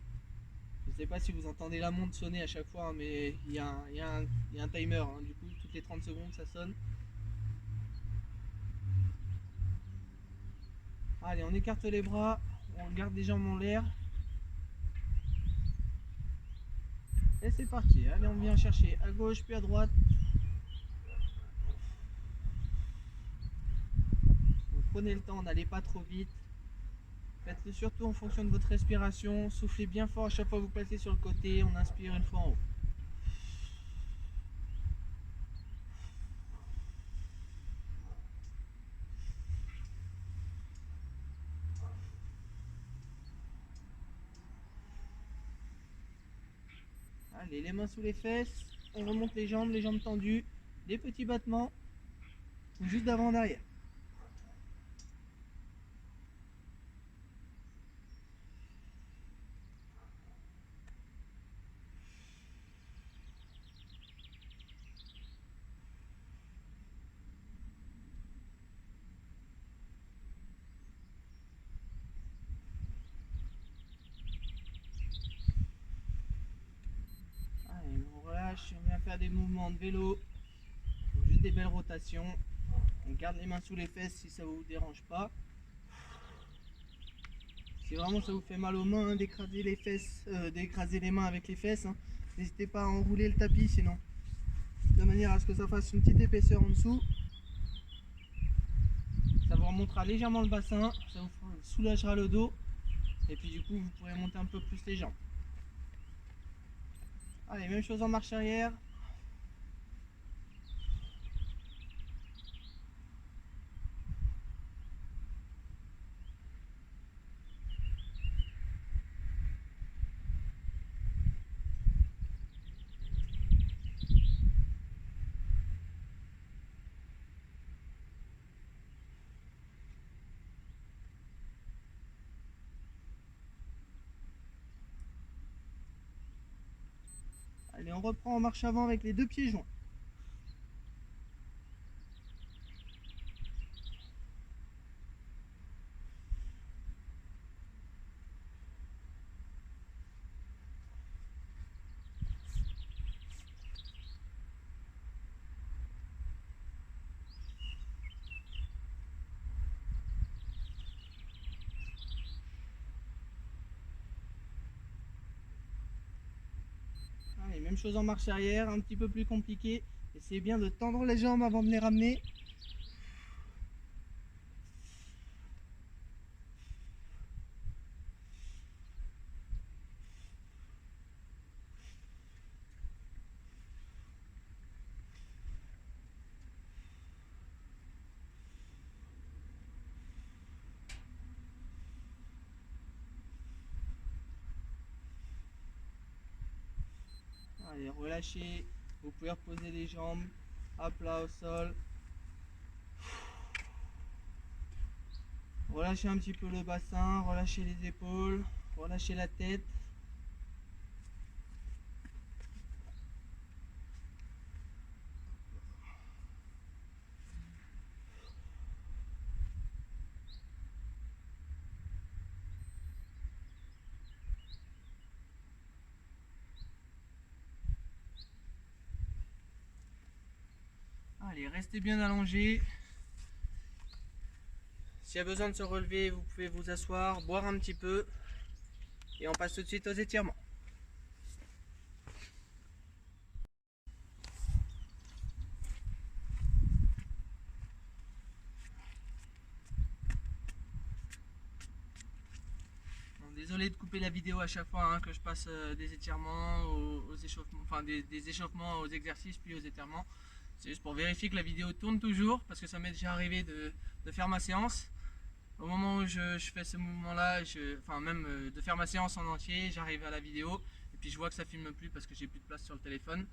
Je ne sais pas si vous entendez la montre sonner à chaque fois, hein, mais il y a un timer. Hein, du coup, toutes les 30 secondes, ça sonne. Allez, on écarte les bras, on garde les jambes en l'air. Et c'est parti. Allez, on vient chercher à gauche puis à droite. Vous prenez le temps, n'allez pas trop vite. Faites-le surtout en fonction de votre respiration. Soufflez bien fort à chaque fois que vous passez sur le côté. On inspire une fois en haut. Allez, les mains sous les fesses. On remonte les jambes tendues. Des petits battements. Juste d'avant en arrière. Allez, on relâche, on vient faire des mouvements de vélo. Donc juste des belles rotations. On garde les mains sous les fesses si ça ne vous dérange pas. Si vraiment ça vous fait mal aux mains, hein, d'écraser les fesses, d'écraser les mains avec les fesses, hein, n'hésitez pas à enrouler le tapis sinon. De manière à ce que ça fasse une petite épaisseur en dessous. Ça vous remontera légèrement le bassin, ça vous soulagera le dos. Et puis du coup vous pourrez monter un peu plus les jambes. Allez, même chose en marche arrière. on reprend en marche avant avec les deux pieds joints. Allez, même chose en marche arrière, un petit peu plus compliqué. Essayez bien de tendre les jambes avant de les ramener. Allez, relâchez. Vous pouvez reposer les jambes à plat au sol. Relâchez un petit peu le bassin, relâchez les épaules, relâchez la tête. Allez, restez bien allongé. S'il y a besoin de se relever, vous pouvez vous asseoir, boire un petit peu. Et on passe tout de suite aux étirements. Bon, désolé de couper la vidéo à chaque fois hein, que je passe des étirements aux échauffements, enfin des échauffements aux exercices puis aux étirements. C'est juste pour vérifier que la vidéo tourne toujours parce que ça m'est déjà arrivé de faire ma séance. Au moment où je fais ce mouvement-là, enfin même de faire ma séance en entier, j'arrive à la vidéo et puis je vois que ça filme plus parce que j'ai plus de place sur le téléphone.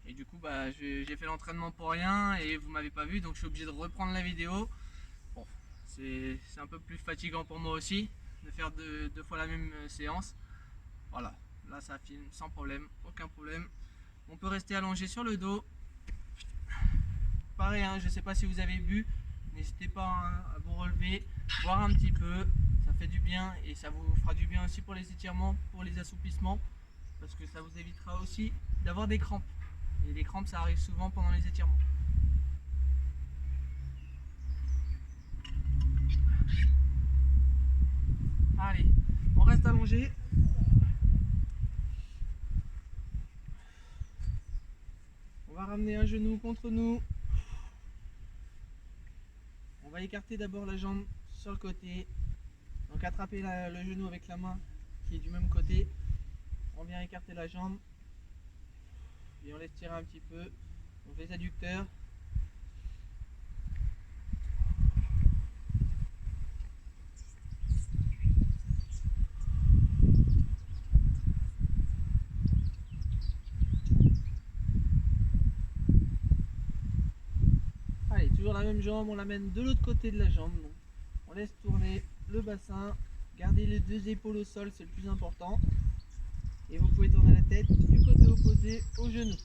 Et du coup, bah, j'ai fait l'entraînement pour rien et vous m'avez pas vu, donc je suis obligé de reprendre la vidéo. Bon, c'est un peu plus fatigant pour moi aussi de faire deux fois la même séance. Voilà, là ça filme sans problème, aucun problème. On peut rester allongé sur le dos. Pareil, hein, je ne sais pas si vous avez bu, n'hésitez pas hein, à vous relever, boire un petit peu, ça fait du bien et ça vous fera du bien aussi pour les étirements, pour les assouplissements, parce que ça vous évitera aussi d'avoir des crampes. Et les crampes, ça arrive souvent pendant les étirements. Allez, on reste allongé. On va ramener un genou contre nous. On va écarter d'abord la jambe sur le côté. Donc attraper le genou avec la main qui est du même côté. On vient écarter la jambe. Et on laisse tirer un petit peu. Donc les adducteurs. Allez, toujours la même jambe, on l'amène de l'autre côté de la jambe. Donc, on laisse tourner le bassin. Gardez les deux épaules au sol, c'est le plus important. Et vous pouvez tourner la tête du côté opposé au genou.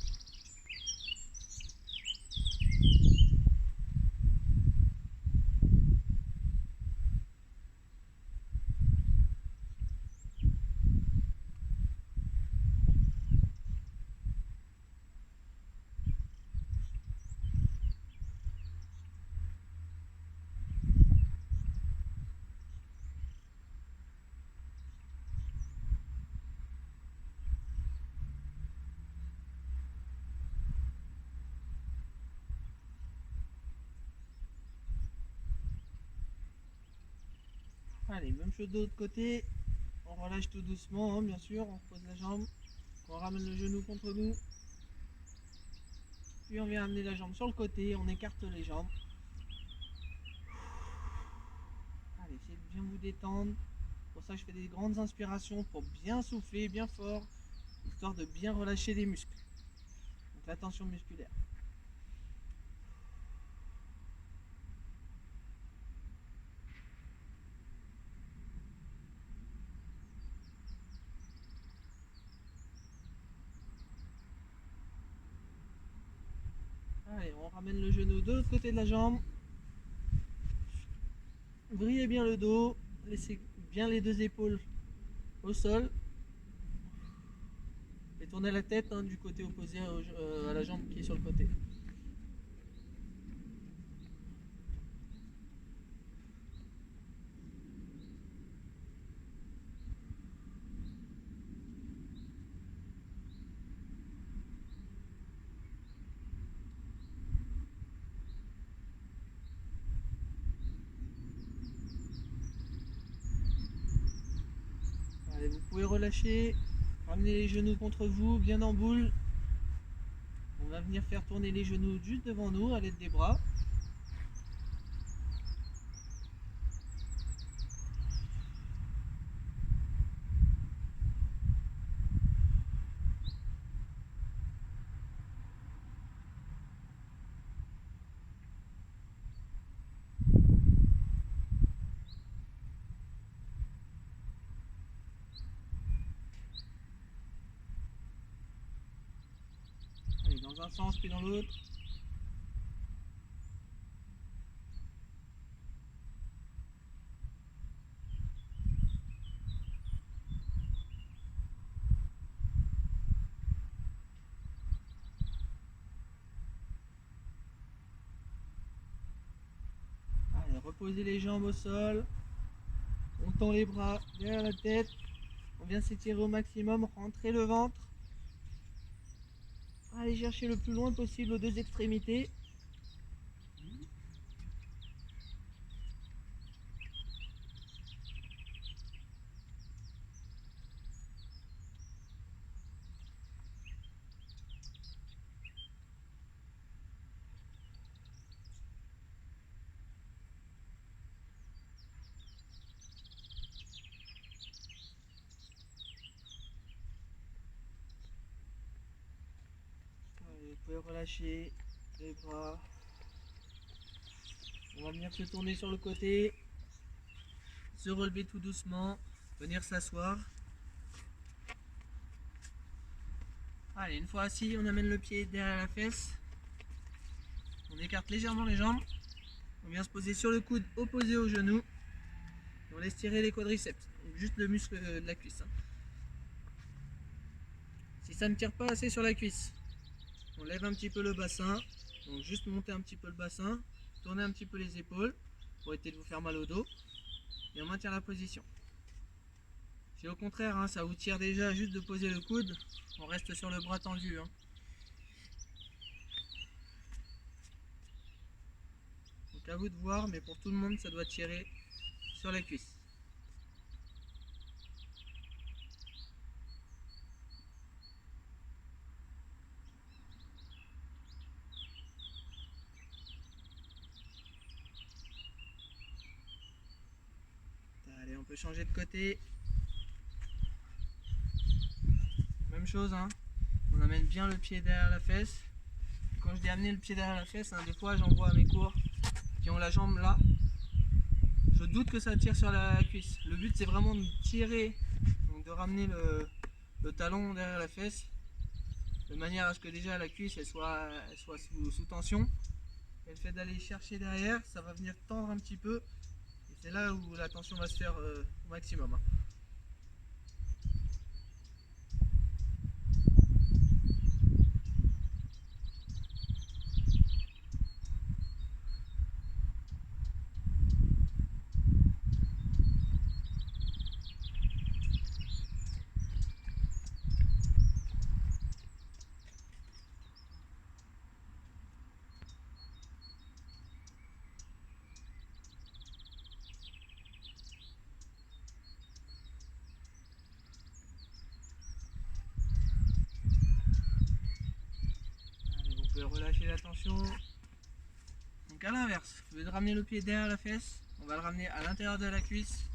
Allez, même chose de l'autre côté. On relâche tout doucement, hein, bien sûr. On repose la jambe. On ramène le genou contre nous. Puis on vient amener la jambe sur le côté. On écarte les jambes. Allez, essayez de bien vous détendre. Pour ça, je fais des grandes inspirations pour bien souffler, bien fort, histoire de bien relâcher les muscles. Donc la tension musculaire. Allez, on ramène le genou de l'autre côté de la jambe. Vrillez bien le dos, laissez bien les deux épaules au sol. Et tournez la tête du côté opposé à la jambe qui est sur le côté. Allez, vous pouvez relâcher, ramener les genoux contre vous, bien en boule. On va venir faire tourner les genoux juste devant nous à l'aide des bras. Allez, dans un sens puis dans l'autre. Allez, reposez les jambes au sol. On tend les bras derrière la tête. On vient s'étirer au maximum, rentrer le ventre. Allez chercher le plus loin possible aux deux extrémités. Allez, vous pouvez relâcher les bras. On va venir se tourner sur le côté, se relever tout doucement, venir s'asseoir. Allez, une fois assis, on amène le pied derrière la fesse. On écarte légèrement les jambes. On vient se poser sur le coude opposé au genou. On laisse tirer les quadriceps, juste le muscle de la cuisse. Si ça ne tire pas assez sur la cuisse, on lève un petit peu le bassin. Donc juste monter un petit peu le bassin, tourner un petit peu les épaules pour éviter de vous faire mal au dos. Et on maintient la position. Si au contraire, ça vous tire déjà juste de poser le coude, on reste sur le bras tendu. Donc à vous de voir, mais pour tout le monde, ça doit tirer sur la cuisse. Allez, on peut changer de côté. Même chose, on amène bien le pied derrière la fesse. Quand je dis amener le pied derrière la fesse, des fois j'en vois à mes cours qui ont la jambe là. Je doute que ça tire sur la cuisse. Le but c'est vraiment de tirer, donc de ramener le talon derrière la fesse, de manière à ce que déjà la cuisse elle soit sous tension. Et le fait d'aller chercher derrière, ça va venir tendre un petit peu. Et c'est là où la tension va se faire au maximum. Allez, vous pouvez relâcher la tension. Donc à l'inverse, au lieu de ramener le pied derrière la fesse, on va le ramener à l'intérieur de la cuisse.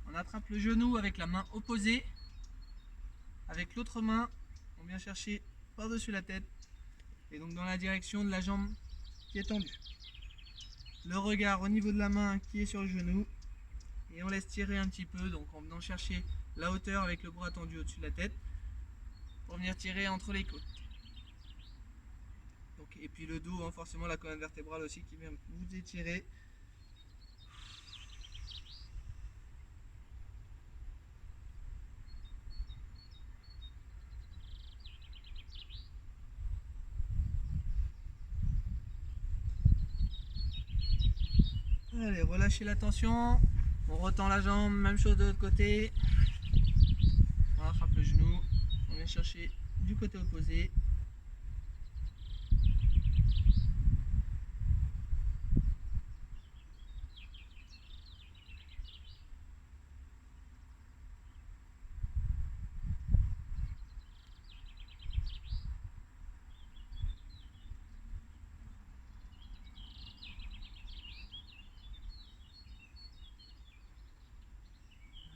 On attrape le genou avec la main opposée. Avec l'autre main, on vient chercher par-dessus la tête et donc dans la direction de la jambe qui est tendue. Le regard au niveau de la main qui est sur le genou et on laisse tirer un petit peu, donc en venant chercher la hauteur avec le bras tendu au-dessus de la tête pour venir tirer entre les côtes. Donc manque. Et puis le dos, hein, forcément la colonne vertébrale aussi qui vient vous étirer. Allez, relâchez la tension. On retend la jambe, même chose de l'autre côté. On rattrape le genou. On vient chercher du côté opposé.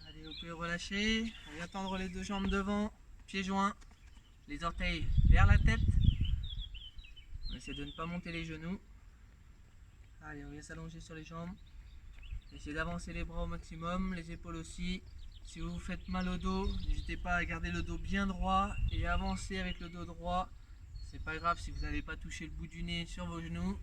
Allez, vous pouvez relâcher. On vient tendre les deux jambes devant, pieds joints, les orteils vers la tête. On essaie de ne pas monter les genoux. Allez, on vient s'allonger sur les jambes. Essayez d'avancer les bras au maximum, les épaules aussi. Si vous vous faites mal au dos, n'hésitez pas à garder le dos bien droit et avancer avec le dos droit. C'est pas grave si vous n'avez pas touché le bout du nez sur vos genoux.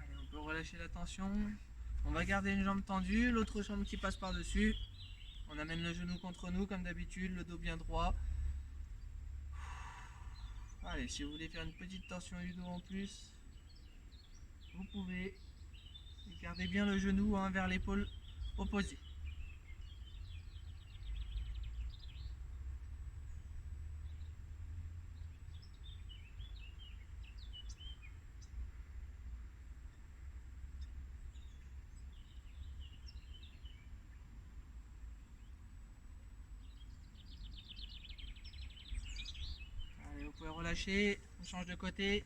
Allez, on peut relâcher la tension. On va garder une jambe tendue, l'autre jambe qui passe par-dessus. On amène le genou contre nous comme d'habitude, le dos bien droit. Allez, si vous voulez faire une petite torsion du dos en plus, vous pouvez. Et gardez bien le genou vers l'épaule opposée. Allez, vous pouvez relâcher, on change de côté.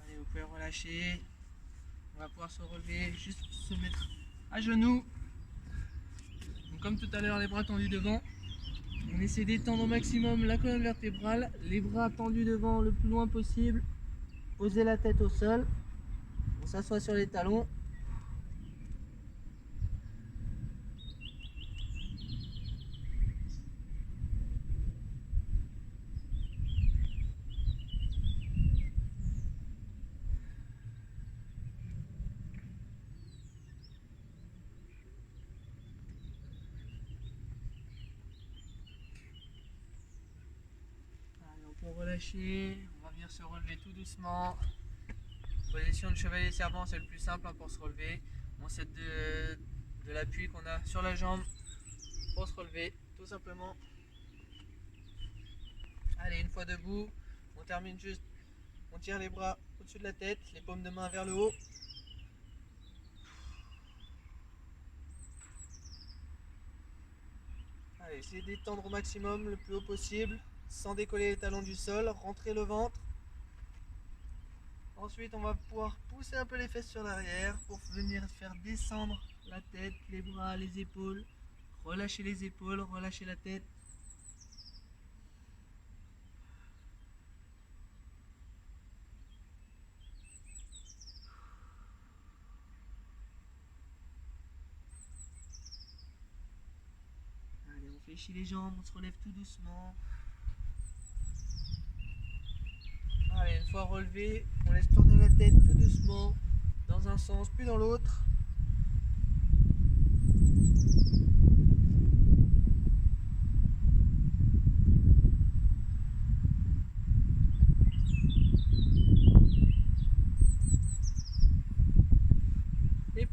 Allez, vous pouvez relâcher. On va pouvoir se relever, juste se mettre à genoux. Donc, comme tout à l'heure, les bras tendus devant. On essaie d'étendre au maximum la colonne vertébrale, les bras tendus devant le plus loin possible. Posez la tête au sol. On s'assoit sur les talons. Allez, on peut relâcher. On va venir se relever tout doucement. Position de chevalier serpent, c'est le plus simple pour se relever. On s'aide de l'appui qu'on a sur la jambe pour se relever, tout simplement. Allez, une fois debout, on termine juste. On tire les bras au-dessus de la tête, les paumes de main vers le haut. Allez, essayez d'étendre au maximum, le plus haut possible, sans décoller les talons du sol. Rentrez le ventre. Ensuite, on va pouvoir pousser un peu les fesses sur l'arrière pour venir faire descendre la tête, les bras, les épaules. Relâchez les épaules, relâchez la tête. Allez, on fléchit les jambes, on se relève tout doucement. Allez, une fois relevé, on laisse tourner la tête tout doucement, dans un sens puis dans l'autre.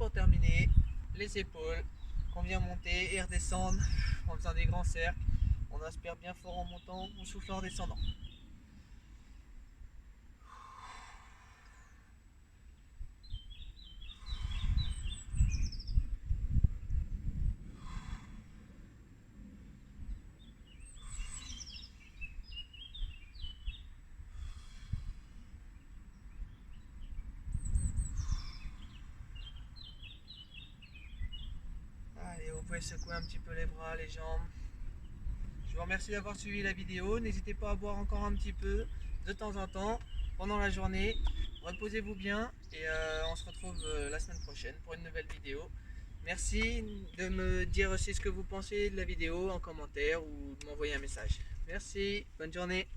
pour terminer, les épaules qu'on vient monter et redescendre en faisant des grands cercles. On inspire bien fort en montant, on souffle en redescendant. Allez, vous pouvez secouer un petit peu les bras, les jambes. Je vous remercie d'avoir suivi la vidéo. N'hésitez pas à boire encore un petit peu de temps en temps pendant la journée. Reposez-vous bien et on se retrouve la semaine prochaine pour une nouvelle vidéo. Merci de me dire aussi ce que vous pensez de la vidéo en commentaire ou de m'envoyer un message. Merci, bonne journée.